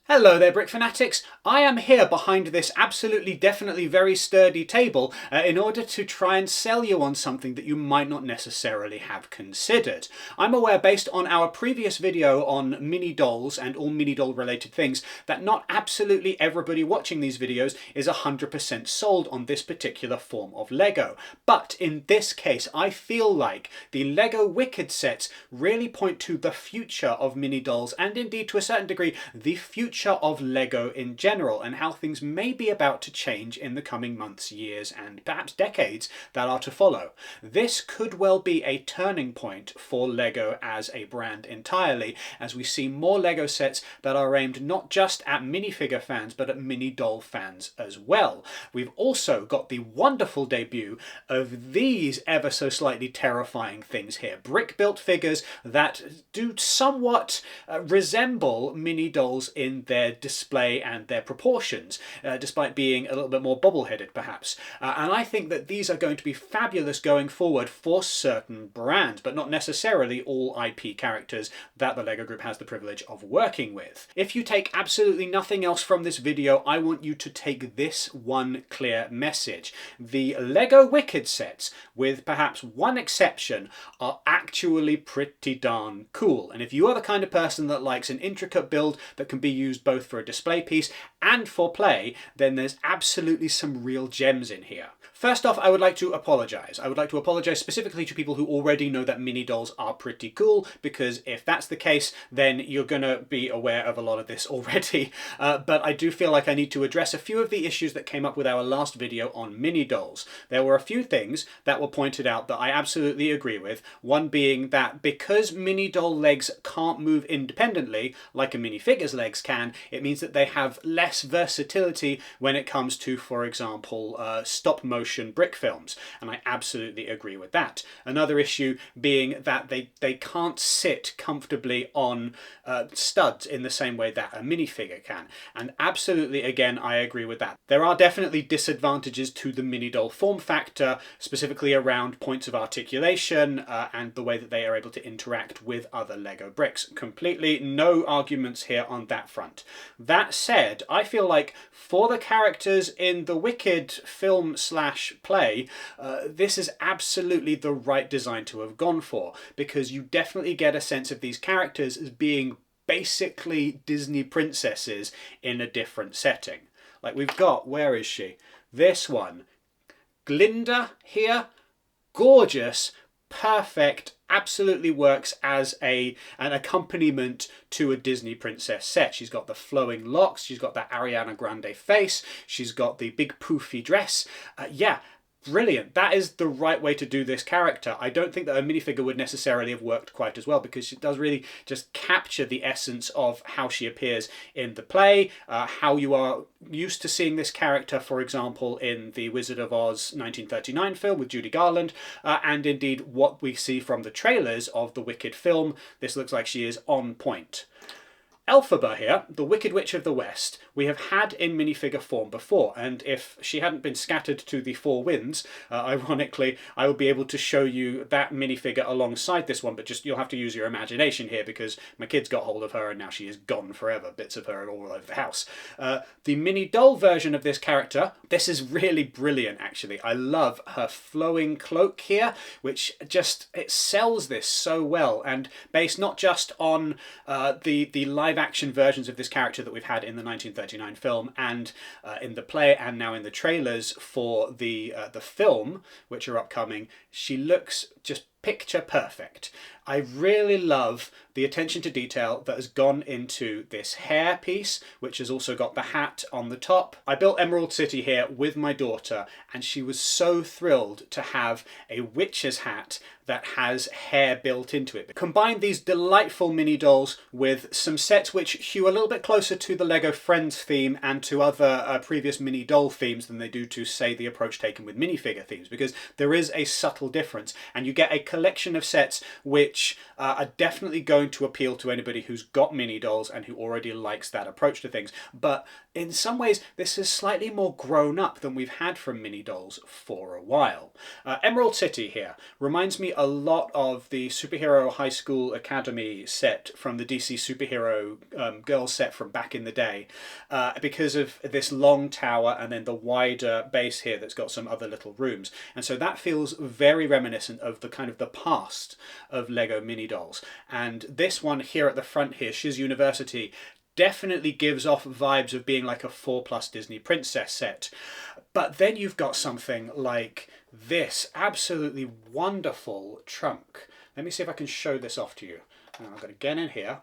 Hello there, Brick Fanatics. I am here behind this absolutely definitely very sturdy table in order to try and sell you on something that you might not necessarily have considered. I'm aware, based on our previous video on Minidolls and all Minidoll related things, that not absolutely everybody watching these videos is 100% sold on this particular form of Lego. But in this case, I feel like the Lego Wicked sets really point to the future of Minidolls, and indeed to a certain degree the future of Lego in general, and how things may be about to change in the coming months, years, and perhaps decades that are to follow. This could well be a turning point for Lego as a brand entirely, as we see more Lego sets that are aimed not just at minifigure fans but at Minidoll fans as well. We've also got the wonderful debut of these ever so slightly terrifying things here. Brick-built figures that do somewhat resemble Minidolls in their display and their proportions, despite being a little bit more bobble-headed perhaps. And I think that these are going to be fabulous going forward for certain brands, but not necessarily all IP characters that the Lego Group has the privilege of working with. If you take absolutely nothing else from this video, I want you to take this one clear message. The Lego Wicked sets, with perhaps one exception, are actually pretty darn cool. And if you are the kind of person that likes an intricate build that can be used both for a display piece and for play, then there's absolutely some real gems in here. First off, I would like to apologise. I would like to apologise specifically to people who already know that Minidolls are pretty cool, because if that's the case, then you're going to be aware of a lot of this already. But I do feel like I need to address a few of the issues that came up with our last video on Minidolls. There were a few things that were pointed out that I absolutely agree with. One being that because Minidoll legs can't move independently like a minifigure's legs can, it means that they have less versatility when it comes to, for example, stop motion brick films, and I absolutely agree with that. Another issue being that they can't sit comfortably on studs in the same way that a minifigure can, and absolutely again I agree with that. There are definitely disadvantages to the Minidoll form factor, specifically around points of articulation and the way that they are able to interact with other Lego bricks. Completely no arguments here on that front. That said, I feel like for the characters in the Wicked film slash play, this is absolutely the right design to have gone for, because you definitely get a sense of these characters as being basically Disney princesses in a different setting. Like we've got, where is she? This one. Glinda here, gorgeous, perfect, absolutely works as an accompaniment to a Disney princess set. She's got the flowing locks, she's got that Ariana Grande face, she's got the big poofy dress. Yeah, brilliant. That is the right way to do this character. I don't think that a minifigure would necessarily have worked quite as well, because she does really just capture the essence of how she appears in the play, how you are used to seeing this character, for example, in the Wizard of Oz 1939 film with Judy Garland, and indeed what we see from the trailers of the Wicked film. This looks like she is on point. Elphaba here, the Wicked Witch of the West, we have had in minifigure form before, and if she hadn't been scattered to the four winds, ironically, I would be able to show you that minifigure alongside this one, but just you'll have to use your imagination here, because my kids got hold of her and now she is gone forever. Bits of her are all over the house. The Minidoll version of this character, this is really brilliant actually. I love her flowing cloak here, which just, it sells this so well, and based not just on the live action versions of this character that we've had in the 1939 film and in the play and now in the trailers for the film, which are upcoming, she looks just picture perfect. I really love the attention to detail that has gone into this hair piece, which has also got the hat on the top. I built Emerald City here with my daughter, and she was so thrilled to have a witch's hat that has hair built into it. Combine these delightful mini dolls with some sets which hew a little bit closer to the Lego Friends theme and to other previous mini doll themes than they do to, say, the approach taken with minifigure themes, because there is a subtle difference, and you get a collection of sets which are definitely going to appeal to anybody who's got mini dolls and who already likes that approach to things. But in some ways, this is slightly more grown up than we've had from mini dolls for a while. Emerald City here reminds me a lot of the Superhero High School Academy set from the DC Superhero Girls set from back in the day, because of this long tower and then the wider base here that's got some other little rooms. And so that feels very reminiscent of the kind of the past of Lego mini dolls. And this one here at the front here, Shiz University, definitely gives off vibes of being like a 4+ Disney princess set. But then you've got something like this absolutely wonderful trunk. Let me see if I can show this off to you. I'm going to get in here.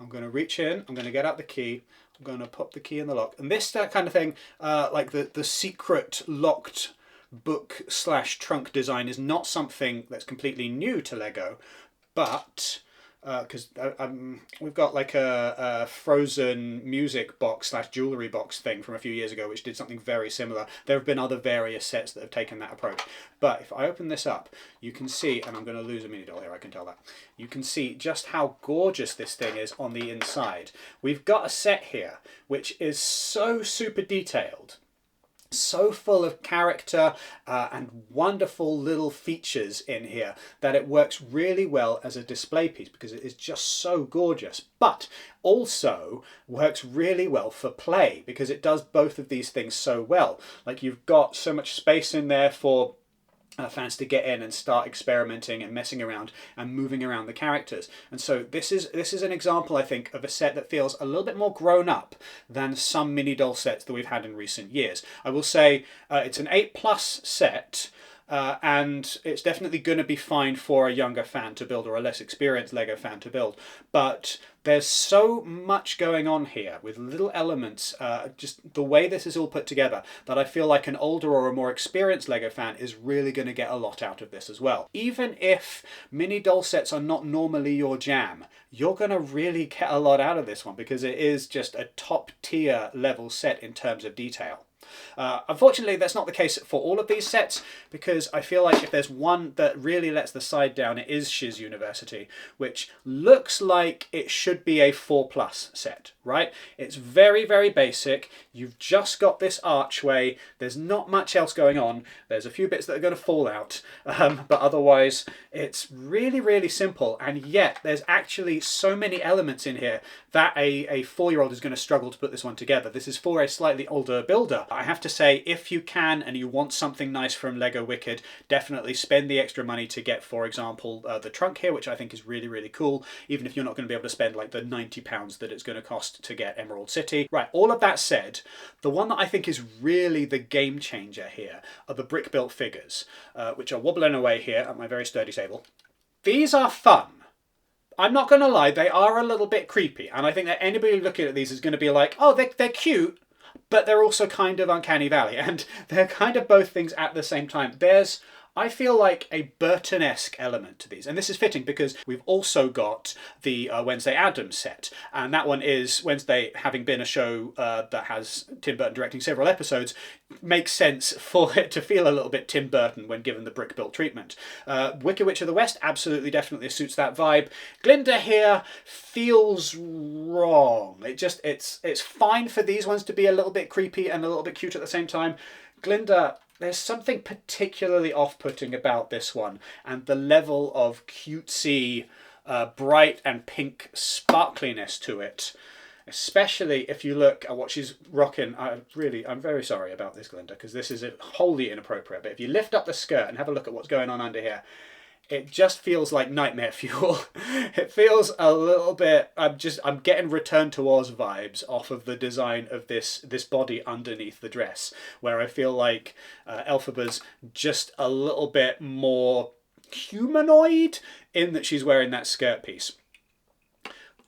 I'm going to reach in. I'm going to get out the key. I'm going to pop the key in the lock. And this kind of thing, like the secret locked book / trunk design, is not something that's completely new to Lego, but because we've got like a Frozen music box / jewellery box thing from a few years ago which did something very similar. There have been other various sets that have taken that approach. But if I open this up, you can see, and I'm going to lose a mini doll here, I can tell that. You can see just how gorgeous this thing is on the inside. We've got a set here which is so super detailed, so full of character and wonderful little features in here that it works really well as a display piece because it is just so gorgeous, but also works really well for play because it does both of these things so well. Like, you've got so much space in there for fans to get in and start experimenting and messing around and moving around the characters. And so this is an example, I think, of a set that feels a little bit more grown up than some mini doll sets that we've had in recent years. I will say it's an 8+ set, and it's definitely going to be fine for a younger fan to build or a less experienced Lego fan to build. But there's so much going on here with little elements, just the way this is all put together, that I feel like an older or a more experienced Lego fan is really going to get a lot out of this as well. Even if mini doll sets are not normally your jam, you're going to really get a lot out of this one because it is just a top tier level set in terms of detail. Unfortunately, that's not the case for all of these sets, because I feel like if there's one that really lets the side down, it is Shiz University, which looks like it should be a 4+ set, right? It's very, very basic. You've just got this archway. There's not much else going on. There's a few bits that are going to fall out, but otherwise it's really, really simple. And yet there's actually so many elements in here that a 4-year-old is going to struggle to put this one together. This is for a slightly older builder. I have to say, if you can and you want something nice from Lego Wicked, definitely spend the extra money to get, for example, the trunk here, which I think is really, really cool, even if you're not going to be able to spend like the £90 that it's going to cost to get Emerald City. Right, all of that said, the one that I think is really the game changer here are the brick-built figures, which are wobbling away here at my very sturdy table. These are fun. I'm not going to lie, they are a little bit creepy, and I think that anybody looking at these is going to be like, oh, they're cute, but they're also kind of Uncanny Valley, and they're kind of both things at the same time. There's, I feel like, a Burton-esque element to these, and this is fitting because we've also got the Wednesday Addams set, and that one is, Wednesday having been a show that has Tim Burton directing several episodes, makes sense for it to feel a little bit Tim Burton when given the brick-built treatment. Wicked Witch of the West absolutely definitely suits that vibe. Glinda here feels wrong. It's fine for these ones to be a little bit creepy and a little bit cute at the same time. Glinda, there's something particularly off-putting about this one, and the level of cutesy, bright and pink sparkliness to it. Especially if you look at what she's rocking. I'm very sorry about this, Glinda, because this is wholly inappropriate. But if you lift up the skirt and have a look at what's going on under here, it just feels like nightmare fuel. It feels a little bit, I'm getting Return to Oz vibes off of the design of this body underneath the dress, where I feel like Elphaba's just a little bit more humanoid in that she's wearing that skirt piece.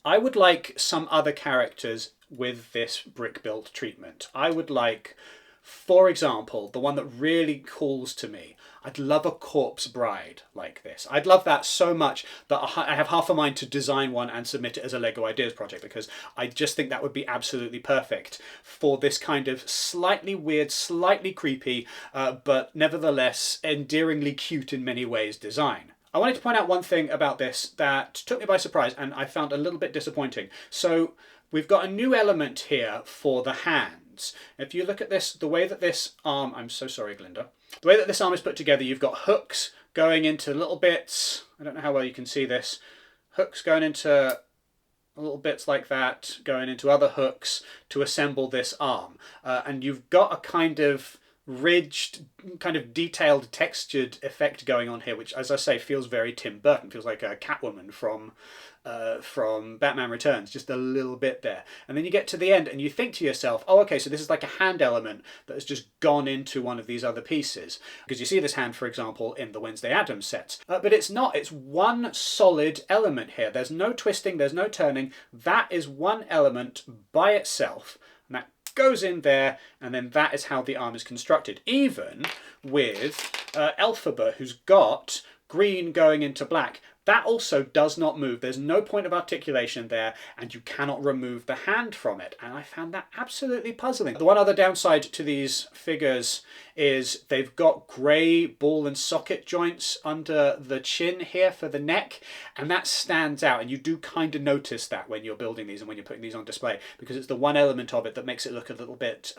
I would like some other characters with this brick-built treatment. I would like, for example, the one that really calls to me, I'd love a corpse bride like this. I'd love that so much that I have half a mind to design one and submit it as a Lego Ideas project, because I just think that would be absolutely perfect for this kind of slightly weird, slightly creepy, but nevertheless endearingly cute in many ways design. I wanted to point out one thing about this that took me by surprise and I found a little bit disappointing. So we've got a new element here for the hands. If you look at this, the way that this arm, I'm so sorry, Glinda. The way that this arm is put together, you've got hooks going into little bits. I don't know how well you can see this. Hooks going into little bits like that, going into other hooks to assemble this arm. And you've got a kind of ridged, kind of detailed, textured effect going on here, which, as I say, feels very Tim Burton. Feels like a Catwoman from Batman Returns, just a little bit there. And then you get to the end and you think to yourself, oh, okay, so this is like a hand element that has just gone into one of these other pieces. Because you see this hand, for example, in the Wednesday Addams sets. But it's not. It's one solid element here. There's no twisting, there's no turning. That is one element by itself. And that goes in there, and then that is how the arm is constructed. Even with Elphaba, who's got green going into black, that also does not move. There's no point of articulation there, and you cannot remove the hand from it. And I found that absolutely puzzling. The one other downside to these figures is they've got grey ball and socket joints under the chin here for the neck, and that stands out. And you do kind of notice that when you're building these and when you're putting these on display, because it's the one element of it that makes it look a little bit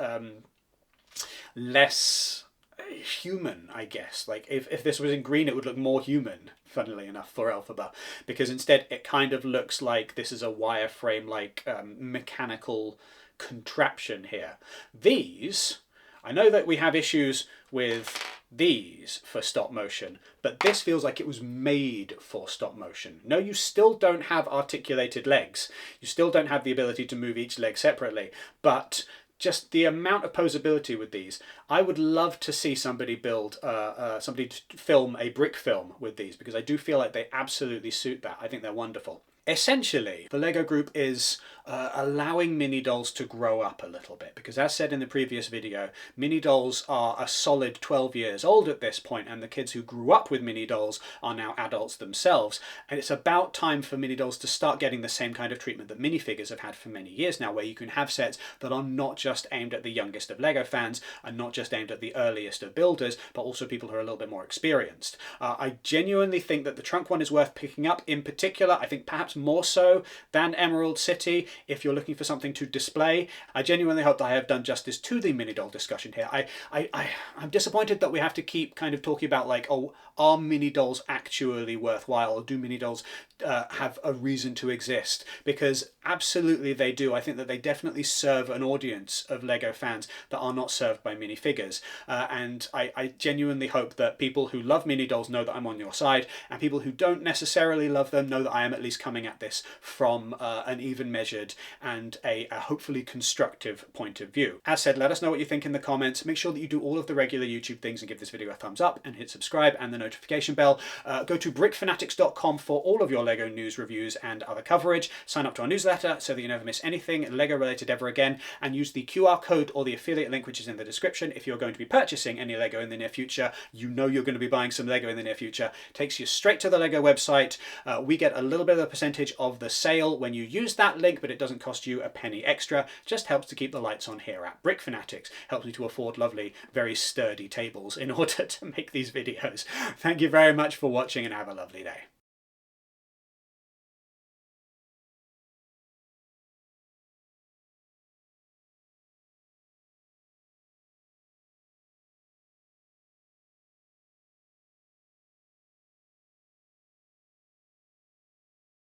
less human, I guess. Like if this was in green, it would look more human, funnily enough, for Elphaba, because instead it kind of looks like this is a wireframe, like mechanical contraption here. These, I know that we have issues with these for stop motion, but this feels like it was made for stop motion. No, you still don't have articulated legs. You still don't have the ability to move each leg separately, but just the amount of posability with these. I would love to see somebody build, somebody to film a brick film with these, because I do feel like they absolutely suit that. I think they're wonderful. Essentially, the LEGO Group is allowing Minidolls to grow up a little bit, because as said in the previous video, Minidolls are a solid 12 years old at this point, and the kids who grew up with Minidolls are now adults themselves. And it's about time for Minidolls to start getting the same kind of treatment that minifigures have had for many years now, where you can have sets that are not just aimed at the youngest of LEGO fans and not just aimed at the earliest of builders, but also people who are a little bit more experienced. I genuinely think that the trunk one is worth picking up. In particular, I think perhaps more so than Emerald City if you're looking for something to display. I genuinely hope that I have done justice to the Minidoll discussion here. I'm disappointed that we have to keep kind of talking about, like, oh, are Minidolls actually worthwhile, or do Minidolls have a reason to exist? Because absolutely they do. I think that they definitely serve an audience of LEGO fans that are not served by minifigures. And I genuinely hope that people who love Minidolls know that I'm on your side, and people who don't necessarily love them know that I am at least coming at this from an even measured and a hopefully constructive point of view. As said, let us know what you think in the comments. Make sure that you do all of the regular YouTube things and give this video a thumbs up and hit subscribe and the notification bell. Go to brickfanatics.com for all of your LEGO news, reviews and other coverage. Sign up to our newsletter so that you never miss anything LEGO related ever again, and use the QR code or the affiliate link which is in the description if you're going to be purchasing any LEGO in the near future. You know you're going to be buying some LEGO in the near future. Takes you straight to the LEGO website. We get a little bit of a percentage of the sale when you use that link, but it doesn't cost you a penny extra. Just helps to keep the lights on here at Brick Fanatics. Helps me to afford lovely, very sturdy tables in order to make these videos. Thank you very much for watching and have a lovely day.